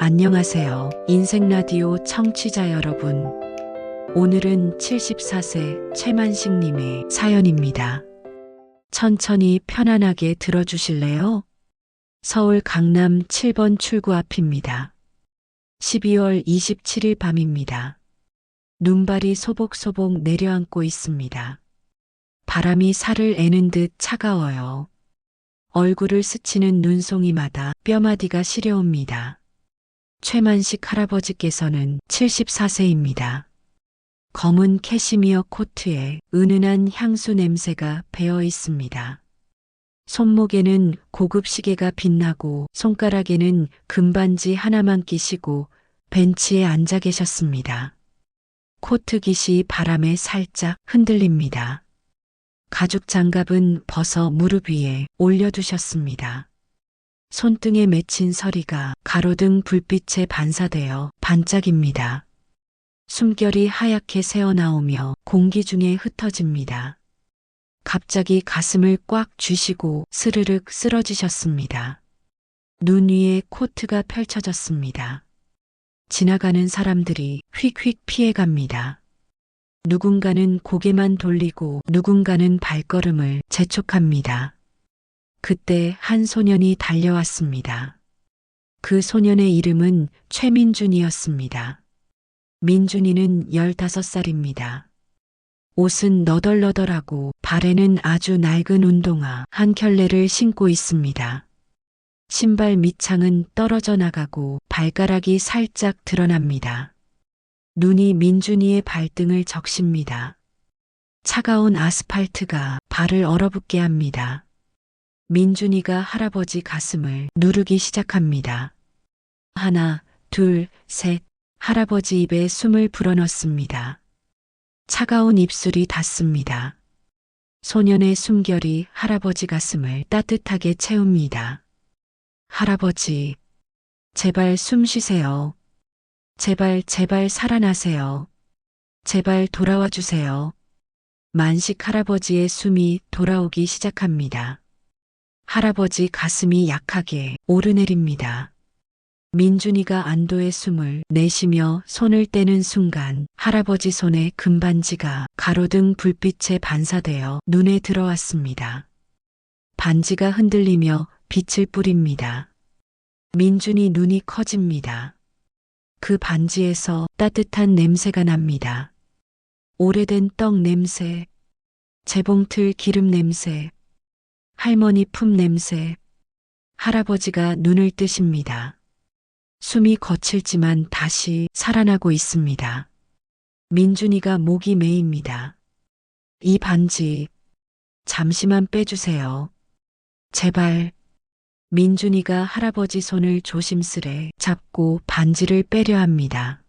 안녕하세요. 인생라디오 청취자 여러분. 오늘은 74세 최만식님의 사연입니다. 천천히 편안하게 들어주실래요? 서울 강남 7번 출구 앞입니다. 12월 27일 밤입니다. 눈발이 소복소복 내려앉고 있습니다. 바람이 살을 애는 듯 차가워요. 얼굴을 스치는 눈송이마다 뼈마디가 시려옵니다. 최만식 할아버지께서는 74세입니다. 검은 캐시미어 코트에 은은한 향수 냄새가 배어 있습니다. 손목에는 고급 시계가 빛나고 손가락에는 금반지 하나만 끼시고 벤치에 앉아 계셨습니다. 코트 깃이 바람에 살짝 흔들립니다. 가죽 장갑은 벗어 무릎 위에 올려두셨습니다. 손등에 맺힌 서리가 가로등 불빛에 반사되어 반짝입니다. 숨결이 하얗게 새어나오며 공기 중에 흩어집니다. 갑자기 가슴을 꽉 쥐시고 스르륵 쓰러지셨습니다. 눈 위에 코트가 펼쳐졌습니다. 지나가는 사람들이 휙휙 피해갑니다. 누군가는 고개만 돌리고 누군가는 발걸음을 재촉합니다. 그때 한 소년이 달려왔습니다. 그 소년의 이름은 최민준이었습니다. 민준이는 15살입니다. 옷은 너덜너덜하고 발에는 아주 낡은 운동화 한 켤레를 신고 있습니다. 신발 밑창은 떨어져 나가고 발가락이 살짝 드러납니다. 눈이 민준이의 발등을 적십니다. 차가운 아스팔트가 발을 얼어붙게 합니다. 민준이가 할아버지 가슴을 누르기 시작합니다. 하나, 둘, 셋. 할아버지 입에 숨을 불어넣습니다. 차가운 입술이 닿습니다. 소년의 숨결이 할아버지 가슴을 따뜻하게 채웁니다. 할아버지, 제발 숨 쉬세요. 제발 살아나세요. 제발 돌아와 주세요. 만식 할아버지의 숨이 돌아오기 시작합니다. 할아버지 가슴이 약하게 오르내립니다. 민준이가 안도의 숨을 내쉬며 손을 떼는 순간 할아버지 손에 금반지가 가로등 불빛에 반사되어 눈에 들어왔습니다. 반지가 흔들리며 빛을 뿌립니다. 민준이 눈이 커집니다. 그 반지에서 따뜻한 냄새가 납니다. 오래된 떡 냄새, 재봉틀 기름 냄새, 할머니 품 냄새. 할아버지가 눈을 뜨십니다. 숨이 거칠지만 다시 살아나고 있습니다. 민준이가 목이 메입니다. 이 반지 잠시만 빼주세요. 제발. 민준이가 할아버지 손을 조심스레 잡고 반지를 빼려 합니다.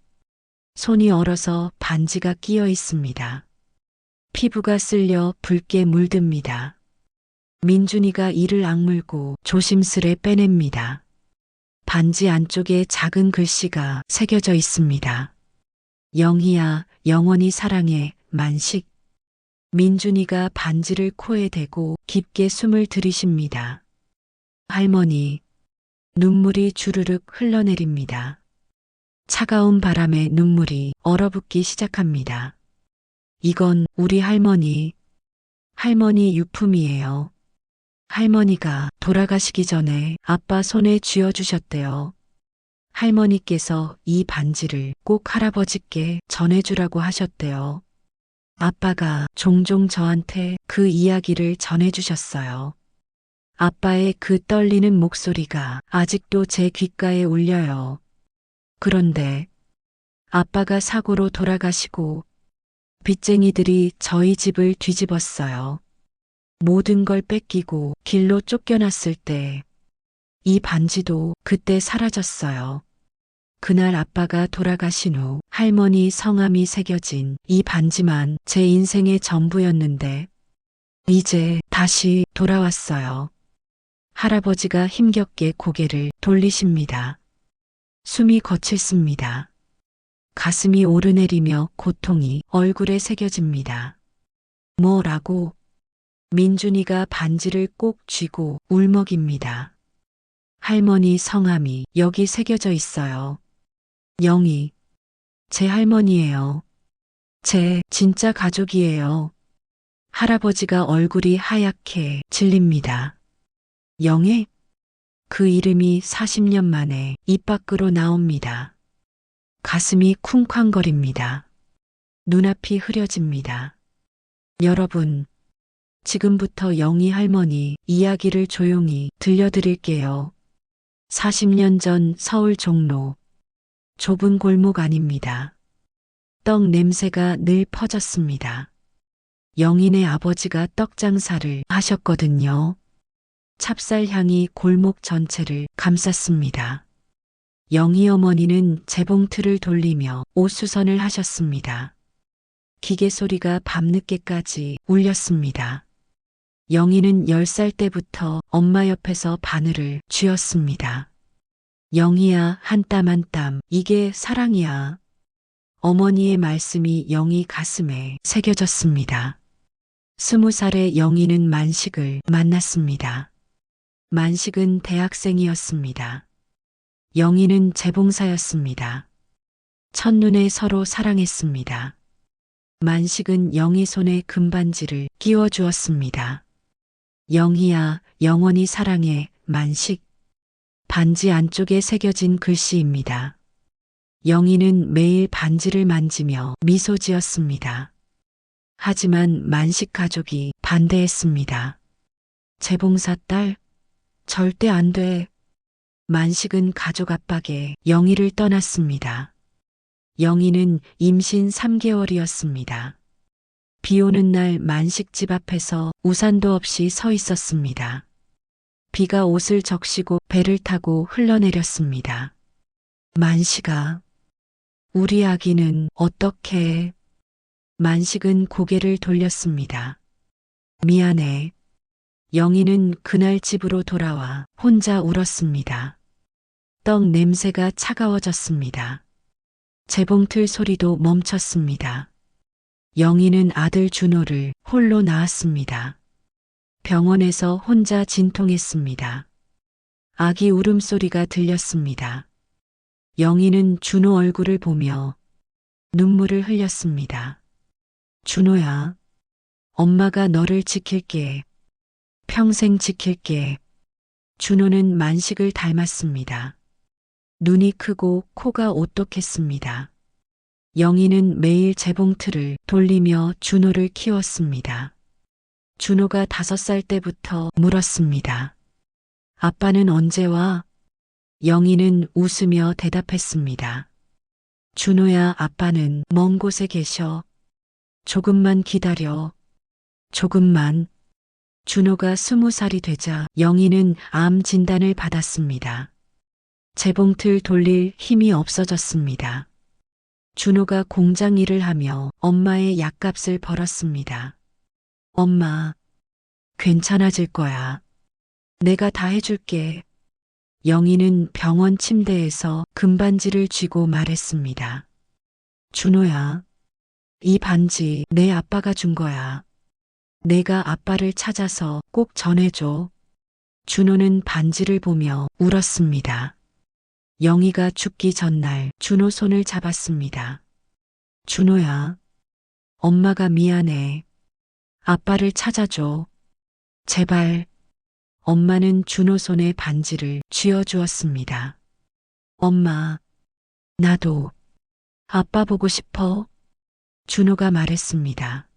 손이 얼어서 반지가 끼어 있습니다. 피부가 쓸려 붉게 물듭니다. 민준이가 이를 악물고 조심스레 빼냅니다. 반지 안쪽에 작은 글씨가 새겨져 있습니다. 영희야, 영원히 사랑해, 만식. 민준이가 반지를 코에 대고 깊게 숨을 들이쉽니다. 할머니, 눈물이 주르륵 흘러내립니다. 차가운 바람에 눈물이 얼어붙기 시작합니다. 이건 우리 할머니 유품이에요. 할머니가 돌아가시기 전에 아빠 손에 쥐어주셨대요. 할머니께서 이 반지를 꼭 할아버지께 전해주라고 하셨대요. 아빠가 종종 저한테 그 이야기를 전해주셨어요. 아빠의 그 떨리는 목소리가 아직도 제 귓가에 울려요. 그런데 아빠가 사고로 돌아가시고 빚쟁이들이 저희 집을 뒤집었어요. 모든 걸 뺏기고 길로 쫓겨났을 때 이 반지도 그때 사라졌어요. 그날 아빠가 돌아가신 후 할머니 성함이 새겨진 이 반지만 제 인생의 전부였는데 이제 다시 돌아왔어요. 할아버지가 힘겹게 고개를 돌리십니다. 숨이 거칠습니다. 가슴이 오르내리며 고통이 얼굴에 새겨집니다. 뭐라고? 민준이가 반지를 꼭 쥐고 울먹입니다. 할머니 성함이 여기 새겨져 있어요. 영희, 제 할머니예요. 제 진짜 가족이에요. 할아버지가 얼굴이 하얗게 질립니다. 영애? 그 이름이 40년 만에 입 밖으로 나옵니다. 가슴이 쿵쾅거립니다. 눈앞이 흐려집니다. 여러분, 지금부터 영희 할머니 이야기를 조용히 들려드릴게요. 40년 전 서울 종로. 좁은 골목 아닙니다. 떡 냄새가 늘 퍼졌습니다. 영희네 아버지가 떡 장사를 하셨거든요. 찹쌀 향이 골목 전체를 감쌌습니다. 영희 어머니는 재봉틀을 돌리며 옷수선을 하셨습니다. 기계 소리가 밤늦게까지 울렸습니다. 영희는 10살 때부터 엄마 옆에서 바늘을 쥐었습니다. 영희야, 한 땀 한 땀, 이게 사랑이야. 어머니의 말씀이 영희 가슴에 새겨졌습니다. 20살의 영희는 만식을 만났습니다. 만식은 대학생이었습니다. 영희는 재봉사였습니다. 첫눈에 서로 사랑했습니다. 만식은 영희 손에 금반지를 끼워주었습니다. 영희야, 영원히 사랑해, 만식. 반지 안쪽에 새겨진 글씨입니다. 영희는 매일 반지를 만지며 미소 지었습니다. 하지만 만식 가족이 반대했습니다. 재봉사 딸, 절대 안 돼. 만식은 가족 압박에 영희를 떠났습니다. 영희는 임신 3개월이었습니다. 비 오는 날 만식 집 앞에서 우산도 없이 서 있었습니다. 비가 옷을 적시고 배를 타고 흘러내렸습니다. 만식아, 우리 아기는 어떻게 해? 만식은 고개를 돌렸습니다. 미안해. 영희는 그날 집으로 돌아와 혼자 울었습니다. 떡 냄새가 차가워졌습니다. 재봉틀 소리도 멈췄습니다. 영희는 아들 준호를 홀로 낳았습니다. 병원에서 혼자 진통했습니다. 아기 울음소리가 들렸습니다. 영희는 준호 얼굴을 보며 눈물을 흘렸습니다. 준호야, 엄마가 너를 지킬게. 평생 지킬게. 준호는 만식을 닮았습니다. 눈이 크고 코가 오똑했습니다. 영희는 매일 재봉틀을 돌리며 준호를 키웠습니다. 준호가 5살 때부터 물었습니다. 아빠는 언제 와? 영희는 웃으며 대답했습니다. 준호야, 아빠는 먼 곳에 계셔. 조금만 기다려. 조금만. 준호가 20살이 되자 영희는 암 진단을 받았습니다. 재봉틀 돌릴 힘이 없어졌습니다. 준호가 공장 일을 하며 엄마의 약값을 벌었습니다. 엄마, 괜찮아질 거야. 내가 다 해줄게. 영희는 병원 침대에서 금반지를 쥐고 말했습니다. 준호야, 이 반지 내 아빠가 준 거야. 내가 아빠를 찾아서 꼭 전해줘. 준호는 반지를 보며 울었습니다. 영희가 죽기 전날 준호 손을 잡았습니다. 준호야, 엄마가 미안해. 아빠를 찾아줘. 제발. 엄마는 준호 손에 반지를 쥐어주었습니다. 엄마, 나도 아빠 보고 싶어. 준호가 말했습니다.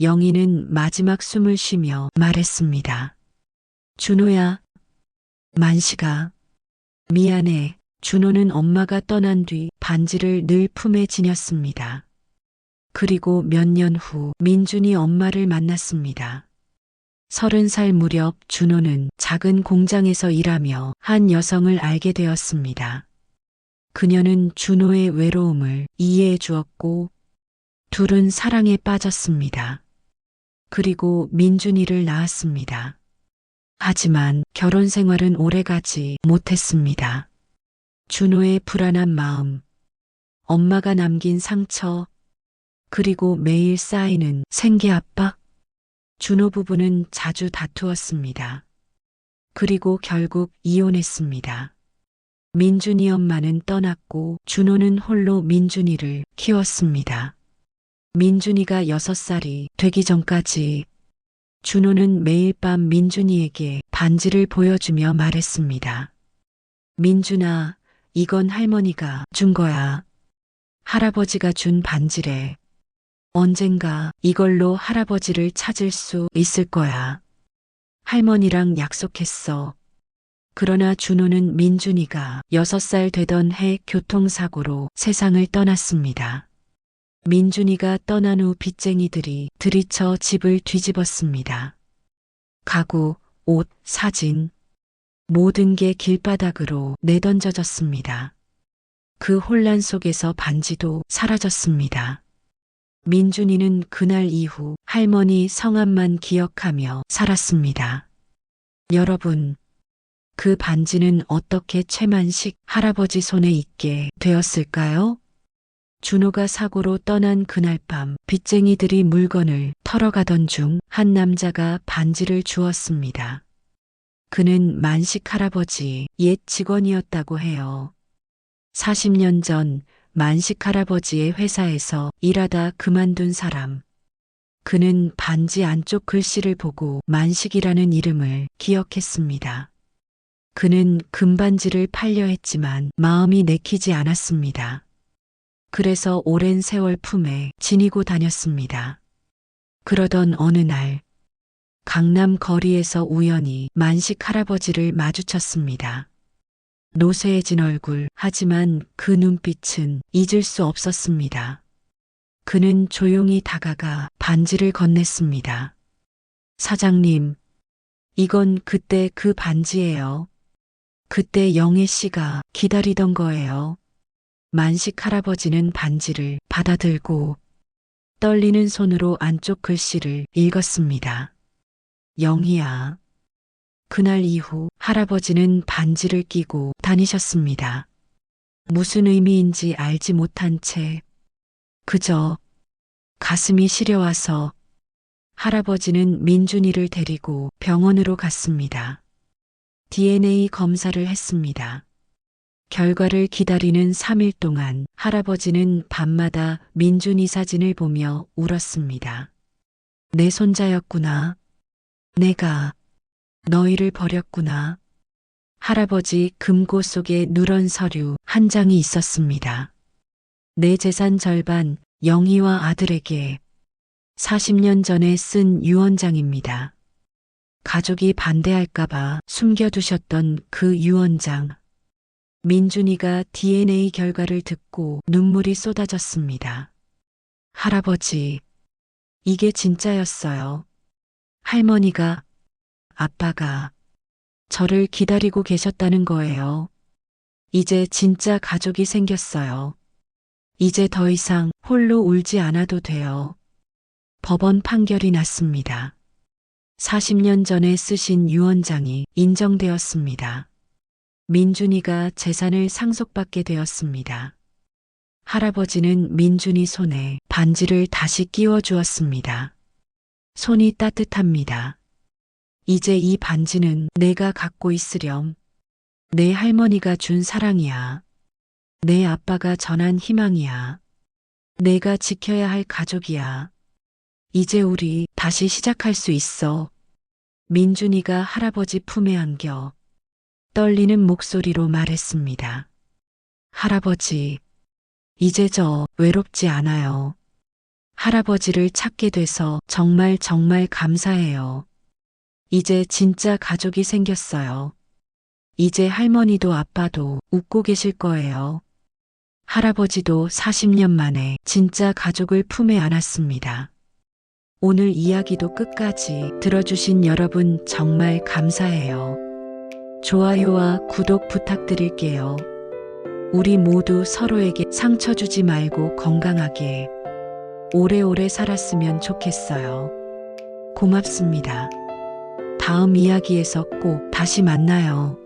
영희는 마지막 숨을 쉬며 말했습니다. 준호야, 만식아, 미안해. 준호는 엄마가 떠난 뒤 반지를 늘 품에 지녔습니다. 그리고 몇 년 후 민준이 엄마를 만났습니다. 30살 무렵 준호는 작은 공장에서 일하며 한 여성을 알게 되었습니다. 그녀는 준호의 외로움을 이해해 주었고 둘은 사랑에 빠졌습니다. 그리고 민준이를 낳았습니다. 하지만 결혼 생활은 오래가지 못했습니다. 준호의 불안한 마음, 엄마가 남긴 상처, 그리고 매일 쌓이는 생계 압박. 준호 부부는 자주 다투었습니다. 그리고 결국 이혼했습니다. 민준이 엄마는 떠났고 준호는 홀로 민준이를 키웠습니다. 민준이가 6살이 되기 전까지 준호는 매일 밤 민준이에게 반지를 보여주며 말했습니다. 민준아, 이건 할머니가 준 거야. 할아버지가 준 반지래. 언젠가 이걸로 할아버지를 찾을 수 있을 거야. 할머니랑 약속했어. 그러나 준호는 민준이가 6살 되던 해 교통사고로 세상을 떠났습니다. 민준이가 떠난 후 빚쟁이들이 들이쳐 집을 뒤집었습니다. 가구, 옷, 사진, 모든 게 길바닥으로 내던져졌습니다. 그 혼란 속에서 반지도 사라졌습니다. 민준이는 그날 이후 할머니 성함만 기억하며 살았습니다. 여러분, 그 반지는 어떻게 최만식 할아버지 손에 있게 되었을까요? 준호가 사고로 떠난 그날 밤 빚쟁이들이 물건을 털어가던 중 한 남자가 반지를 주었습니다. 그는 만식 할아버지 옛 직원이었다고 해요. 40년 전 만식 할아버지의 회사에서 일하다 그만둔 사람. 그는 반지 안쪽 글씨를 보고 만식이라는 이름을 기억했습니다. 그는 금반지를 팔려 했지만 마음이 내키지 않았습니다. 그래서 오랜 세월 품에 지니고 다녔습니다. 그러던 어느 날 강남 거리에서 우연히 만식 할아버지를 마주쳤습니다. 노쇠해진 얼굴, 하지만 그 눈빛은 잊을 수 없었습니다. 그는 조용히 다가가 반지를 건넸습니다. 사장님, 이건 그때 그 반지예요. 그때 영애 씨가 기다리던 거예요. 만식 할아버지는 반지를 받아들고 떨리는 손으로 안쪽 글씨를 읽었습니다. 영희야. 그날 이후 할아버지는 반지를 끼고 다니셨습니다. 무슨 의미인지 알지 못한 채 그저 가슴이 시려와서 할아버지는 민준이를 데리고 병원으로 갔습니다. DNA 검사를 했습니다. 결과를 기다리는 3일 동안 할아버지는 밤마다 민준이 사진을 보며 울었습니다. 내 손자였구나. 내가 너희를 버렸구나. 할아버지 금고 속에 누런 서류 한 장이 있었습니다. 내 재산 절반 영희와 아들에게 40년 전에 쓴 유언장입니다. 가족이 반대할까봐 숨겨두셨던 그 유언장. 민준이가 DNA 결과를 듣고 눈물이 쏟아졌습니다. 할아버지, 이게 진짜였어요. 할머니가, 아빠가 저를 기다리고 계셨다는 거예요. 이제 진짜 가족이 생겼어요. 이제 더 이상 홀로 울지 않아도 돼요. 법원 판결이 났습니다. 40년 전에 쓰신 유언장이 인정되었습니다. 민준이가 재산을 상속받게 되었습니다. 할아버지는 민준이 손에 반지를 다시 끼워 주었습니다. 손이 따뜻합니다. 이제 이 반지는 내가 갖고 있으렴. 내 할머니가 준 사랑이야. 내 아빠가 전한 희망이야. 내가 지켜야 할 가족이야. 이제 우리 다시 시작할 수 있어. 민준이가 할아버지 품에 안겨 떨리는 목소리로 말했습니다. 할아버지, 이제 저 외롭지 않아요. 할아버지를 찾게 돼서 정말 감사해요. 이제 진짜 가족이 생겼어요. 이제 할머니도 아빠도 웃고 계실 거예요. 할아버지도 40년 만에 진짜 가족을 품에 안았습니다. 오늘 이야기도 끝까지 들어주신 여러분 정말 감사해요. 좋아요와 구독 부탁드릴게요. 우리 모두 서로에게 상처 주지 말고 건강하게 오래오래 살았으면 좋겠어요. 고맙습니다. 다음 이야기에서 꼭 다시 만나요.